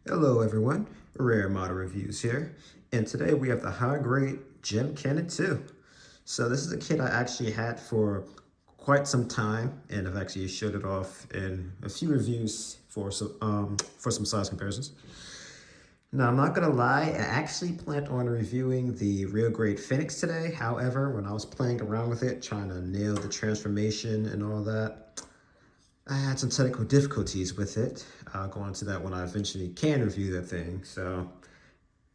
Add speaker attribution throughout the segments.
Speaker 1: Hello everyone, Rare Model Reviews here, and today we have the high grade Gem Cannon 2. So this is a kit I actually had for quite some time, and I've actually showed it off in a few reviews for some size comparisons. Now I'm not gonna lie, I actually planned on reviewing the real grade Phoenix today. However, when I was playing around with it, trying to nail the transformation and all that, I had some technical difficulties with it. I'll go into that when I eventually can review that thing. So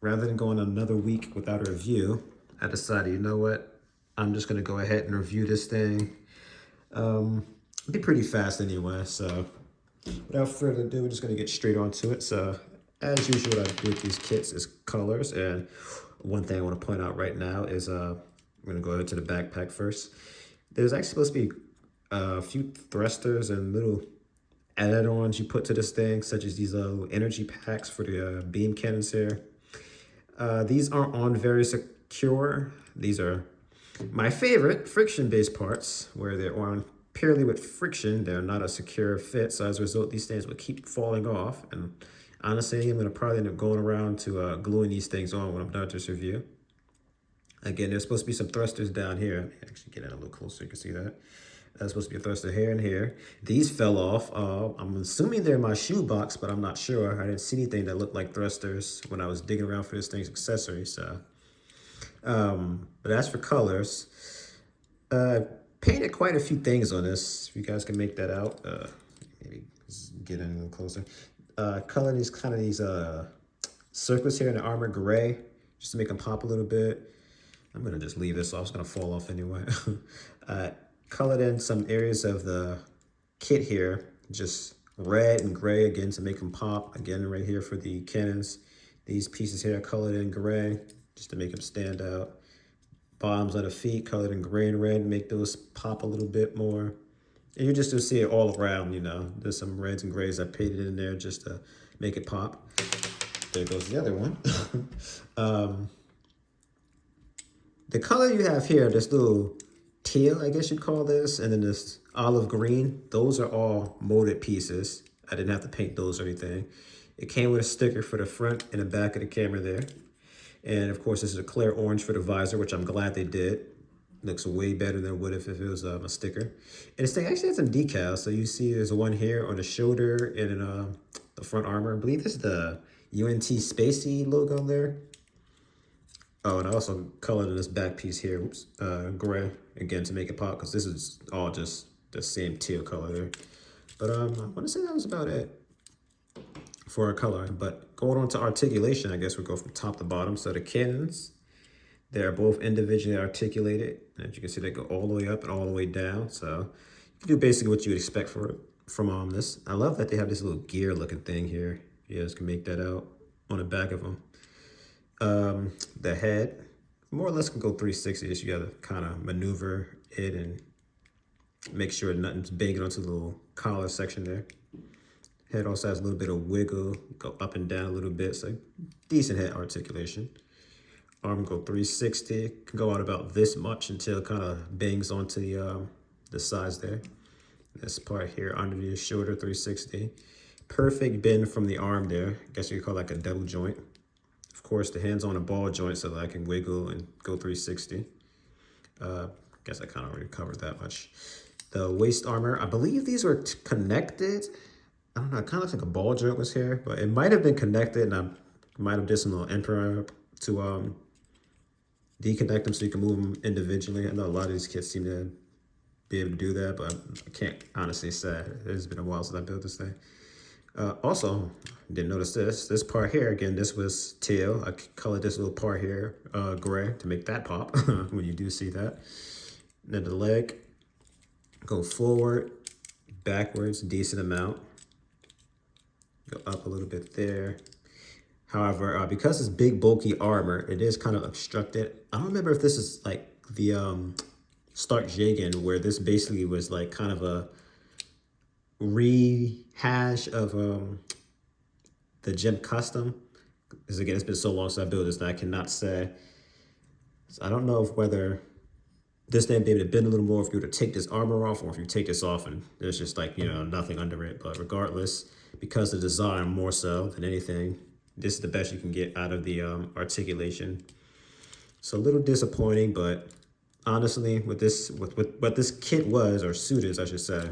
Speaker 1: rather than going another week without a review, I decided, you know what? I'm just gonna go ahead and review this thing. It'll be pretty fast anyway, so without further ado, we're just gonna get straight onto it. So as usual, what I do with these kits is colors. And one thing I wanna point out right now is I'm gonna go over to the backpack first. There's actually supposed to be a few thrusters and little add-ons you put to this thing, such as these little energy packs for the beam cannons here. These aren't on very secure. These are my favorite friction-based parts, where they're on purely with friction. They're not a secure fit, so as a result, these things will keep falling off. And honestly, I'm gonna probably end up going around to gluing these things on when I'm done with this review. Again, there's supposed to be some thrusters down here. Let me actually get in a little closer so you can see that. That's supposed to be a thruster here and here. These fell off. I'm assuming they're in my shoebox, but I'm not sure. I didn't see anything that looked like thrusters when I was digging around for this thing's accessories. So, but as for colors, painted quite a few things on this. If you guys can make that out, maybe get in a little closer. Color these circles here in the armor gray, just to make them pop a little bit. I'm gonna just leave this off. It's gonna fall off anyway. Colored in some areas of the kit here, just red and gray again to make them pop. Again, right here for the cannons. These pieces here are colored in gray just to make them stand out. Bottoms of the feet colored in gray and red, make those pop a little bit more. And you just will see it all around, you know. There's some reds and grays I painted in there just to make it pop. There goes the other one. The color you have here, this little teal, I guess you'd call this, and then this olive green, those are all molded pieces. I didn't have to paint those or anything. It came with a sticker for the front and the back of the camera there. And of course, this is a clear orange for the visor, which I'm glad they did. Looks way better than it would if it was a sticker. And this thing actually has some decals. So you see there's one here on the shoulder and in the front armor. I believe this is the UNT Spacey logo there. Oh, and I also colored in this back piece here, oops, gray, again, to make it pop, because this is all just the same teal color there. But I want to say that was about it for our color. But going on to articulation, I guess we'll go from top to bottom. So the cannons, they're both individually articulated. As you can see, they go all the way up and all the way down. So you can do basically what you would expect from this. I love that they have this little gear looking thing here. You guys can make that out on the back of them. The head more or less can go 360. So you gotta kind of maneuver it and make sure nothing's banging onto the little collar section there. Head also has a little bit of wiggle, go up and down a little bit, so decent head articulation. Arm go 360, can go out about this much until it kind of bangs onto the sides there. This part here under your shoulder, 360. Perfect bend from the arm there. I guess you could call it like a double joint. Of course, the hand's on a ball joint so that I can wiggle and go 360. Guess I kind of already covered that much. The waist armor, I believe these were connected. I don't know, it kind of looks like a ball joint was here, but it might have been connected, and I might have did some little emperor to deconnect them so you can move them individually. I know a lot of these kits seem to be able to do that, but I can't honestly say. It's been a while since I built this thing. Also, didn't notice this part here, again, this was teal. I colored this little part here gray to make that pop when you do see that. And then the leg, go forward, backwards, decent amount. Go up a little bit there. However, because it's big, bulky armor, it is kind of obstructed. I don't remember if this is like the Stark Jagan, where this basically was like kind of a rehash of the Gem Custom. Because again, it's been so long since I built this that I cannot say. So I don't know if whether this thing be able to bend a little more if you were to take this armor off, or if you take this off and there's just like, you know, nothing under it. But regardless, because of design more so than anything. This is the best you can get out of the articulation. So a little disappointing, but honestly, with what this kit was, or suit is, I should say,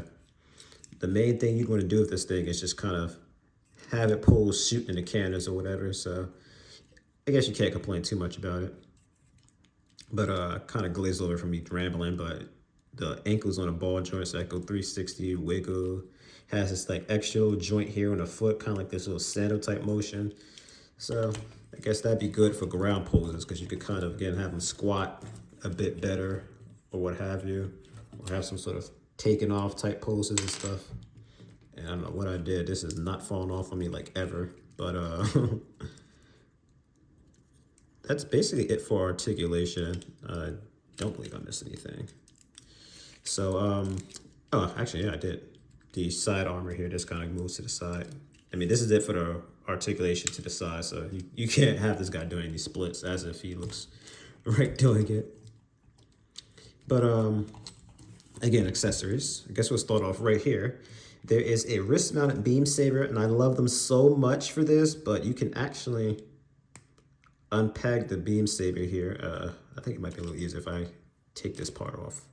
Speaker 1: the main thing you'd want to do with this thing is just kind of have it pull, shoot in the canvas or whatever. So I guess you can't complain too much about it. But kind of glazed over from me rambling, but the ankles on the ball joints that go 360, wiggle, has this like extra little joint here on the foot, kind of like this little sandal type motion. So I guess that'd be good for ground poses because you could kind of, again, have them squat a bit better or what have you, or have some sort of taken off type poses and stuff. And I don't know what I did. This is not falling off on me like ever, but that's basically it for articulation. I don't believe I missed anything. So, oh, actually, yeah, I did. The side armor here just kind of moves to the side. I mean, this is it for the articulation to the side, so you can't have this guy doing these splits as if he looks right doing it. But, again, accessories. I guess we'll start off right here. There is a wrist-mounted beam saber, and I love them so much for this, but you can actually unpeg the beam saber here. I think it might be a little easier if I take this part off.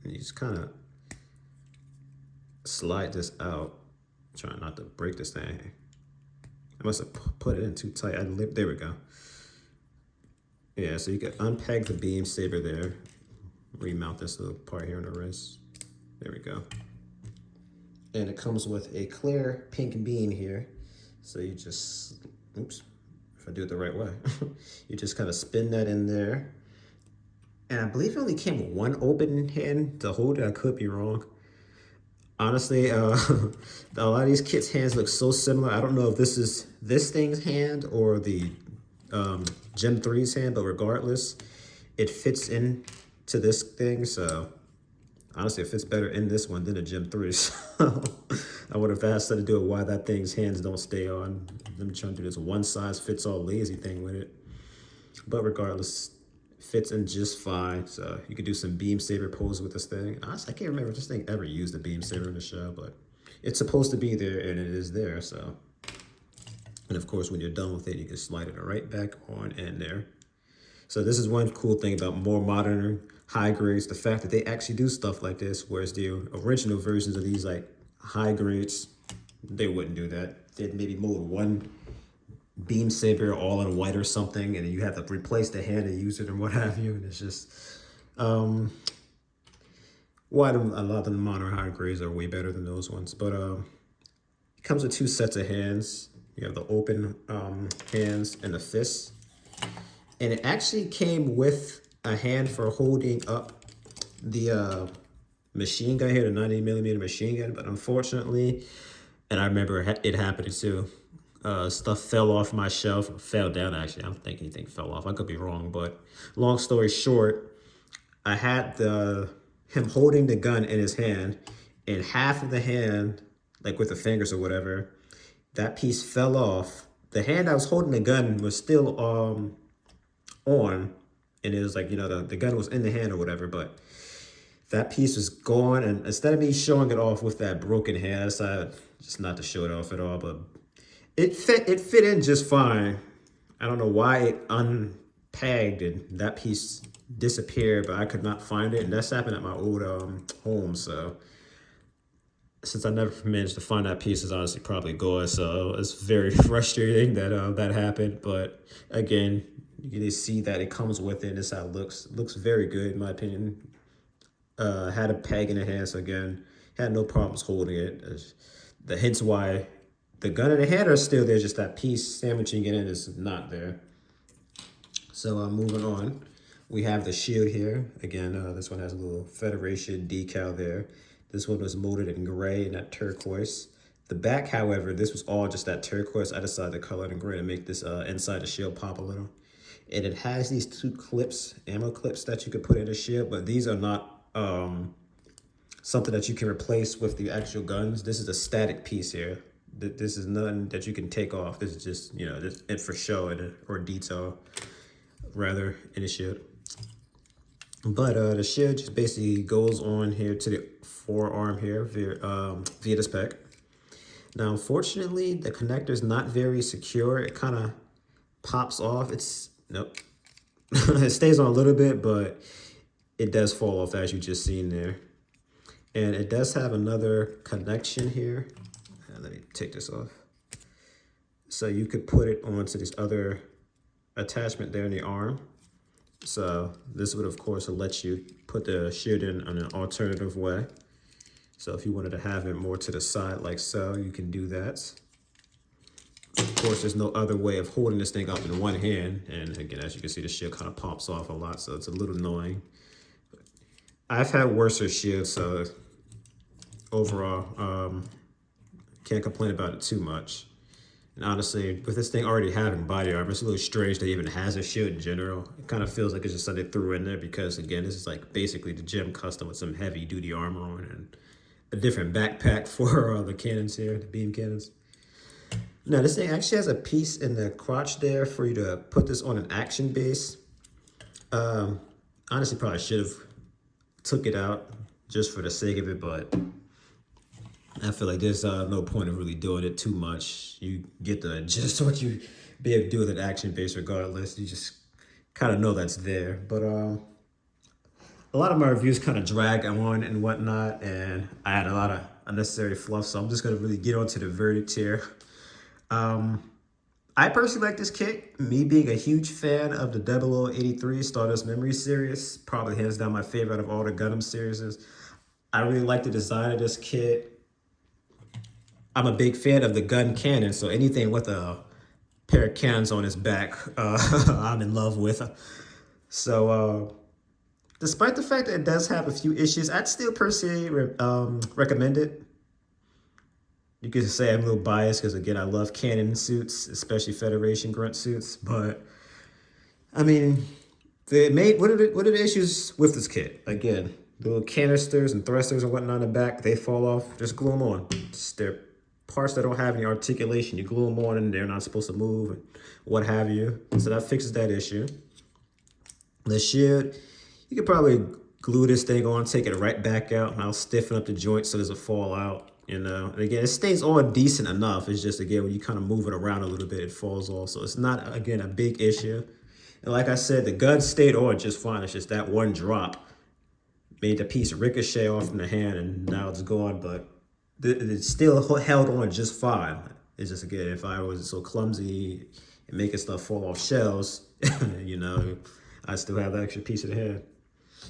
Speaker 1: And you just kind of slide this out, trying not to break this thing. I must have put it in too tight. There we go. Yeah, so you can unpeg the beam saber there. Remount this little part here on the wrist. There we go. And it comes with a clear pink bean here. So you just, oops, if I do it the right way, you just kind of spin that in there. And I believe it only came with one open hand to hold it. I could be wrong. Honestly, a lot of these kits' hands look so similar. I don't know if this is this thing's hand or the Gen 3's hand, but regardless, it fits in to this thing. So honestly, it fits better in this one than the Gen 3. So I would have asked her to do it why that thing's hands don't stay on. I'm trying to do this one-size-fits-all lazy thing with it. But regardless, fits in just fine. So you could do some beam saber pose with this thing. Honestly, I can't remember if this thing ever used a beam saber in the show, but it's supposed to be there and it is there. So, and of course, when you're done with it, you can slide it right back on in there. So this is one cool thing about more modern high grades, the fact that they actually do stuff like this, whereas the original versions of these like high grades, they wouldn't do that. They'd maybe mold one beam saber all in white or something, and then you have to replace the hand and use it and what have you. And it's just why a lot of the modern high grades are way better than those ones. But it comes with two sets of hands. You have the open hands and the fists. And it actually came with a hand for holding up the machine gun here, the 90mm machine gun. But unfortunately, and I remember it happening too, stuff fell off my shelf, fell down actually. I don't think anything fell off. I could be wrong, but long story short, I had him holding the gun in his hand, and half of the hand, like with the fingers or whatever, that piece fell off. The hand I was holding the gun was still on, and it was like, you know, the gun was in the hand or whatever, but that piece was gone. And instead of me showing it off with that broken hand, I decided just not to show it off at all, but it fit in just fine. I don't know why it unpegged and that piece disappeared, but I could not find it. And that's happened at my old home. So since I never managed to find that piece, it's honestly probably gone. So it's very frustrating that that happened. But again, you can just see that it comes with it. This is how it looks. It looks very good in my opinion. Had a peg in the hand, so again, had no problems holding it. Hence why the gun in the hand are still there, just that piece sandwiching it in is not there. So moving on, we have the shield here. Again, this one has a little Federation decal there. This one was molded in gray and that turquoise. The back, however, this was all just that turquoise. I decided to color it in gray to make this inside the shield pop a little. And it has these two clips, ammo clips that you could put in the shield, but these are not something that you can replace with the actual guns. This is a static piece here. This is nothing that you can take off. This is just, you know, it for show or detail, rather, in the shield. But the shield just basically goes on here to the forearm here via this peg. Now, unfortunately, the connector is not very secure. It kind of pops off. Nope. It stays on a little bit, but it does fall off as you just seen there. And it does have another connection here. Let me take this off. So you could put it onto this other attachment there in the arm. So this would, of course, let you put the shield in an alternative way. So if you wanted to have it more to the side like so, you can do that. Of course, there's no other way of holding this thing up in one hand. And again, as you can see, the shield kind of pops off a lot, so it's a little annoying. I've had worse shields, so overall, can't complain about it too much. And honestly, with this thing already having body armor, it's a little strange that it even has a shield in general. It kind of feels like it's just something they threw in there because, again, this is like basically the gym custom with some heavy duty armor on and a different backpack for the cannons here, the beam cannons. Now, this thing actually has a piece in the crotch there for you to put this on an action base. Honestly, probably should have took it out just for the sake of it, but I feel like there's no point of really doing it too much. You get the gist of what you be able to do with an action base regardless. You just kind of know that's there. But a lot of my reviews kind of drag on and whatnot, and I had a lot of unnecessary fluff, so I'm just going to really get onto the verdict here. I personally like this kit. Me being a huge fan of the 0083 Stardust Memory series, probably hands down my favorite of all the Gundam series. I really like the design of this kit. I'm a big fan of the gun cannon, so anything with a pair of cannons on its back, I'm in love with. So, despite the fact that it does have a few issues, I'd still personally recommend it. You could say I'm a little biased because, again, I love cannon suits, especially Federation grunt suits. But, I mean, what are the issues with this kit? Again, the little canisters and thrusters and whatnot in the back, they fall off. Just glue them on. They're parts that don't have any articulation. You glue them on and they're not supposed to move and what have you. So that fixes that issue. The shield, you could probably glue this thing on, take it right back out, and I'll stiffen up the joint so it doesn't fall out. You know, and again, it stays on decent enough. It's just, again, when you kind of move it around a little bit, it falls off. So it's not, again, a big issue. And like I said, the gun stayed on just fine. It's just that one drop made the piece ricochet off in the hand, and now it's gone. But it's still held on just fine. It's just, again, if I was so clumsy and making stuff fall off shells, you know, I still have the extra piece of the hand.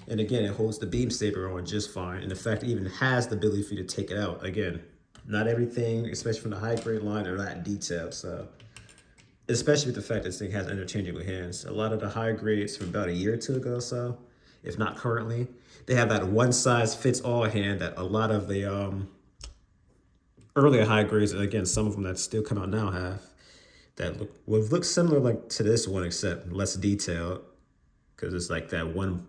Speaker 1: And again, it holds the beam saber on just fine. And in fact, it even has the ability for you to take it out. Again, not everything, especially from the high grade line, are that detailed. So, especially with the fact that this thing has interchangeable hands. A lot of the high grades from about a year or two ago or so, if not currently, they have that one size fits all hand that a lot of the earlier high grades, and again, some of them that still come out now have, that look similar like to this one, except less detailed. Because it's like that one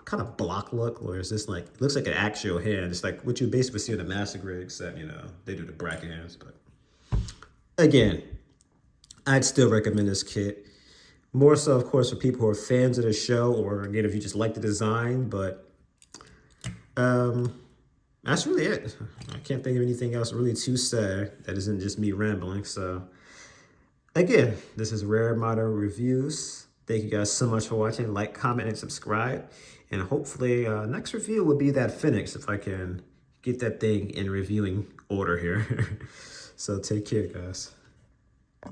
Speaker 1: kind of block look, or is this like, it looks like an actual hand. It's like what you basically see in the master grade, except, you know, they do the bracket hands. But again, I'd still recommend this kit. More so, of course, for people who are fans of the show, or again, if you just like the design. But that's really it. I can't think of anything else really to say that isn't just me rambling. So again, this is Rare Model Reviews. Thank you guys so much for watching. Like, comment, and subscribe. And hopefully next review will be that Phoenix, if I can get that thing in reviewing order here. So take care, guys.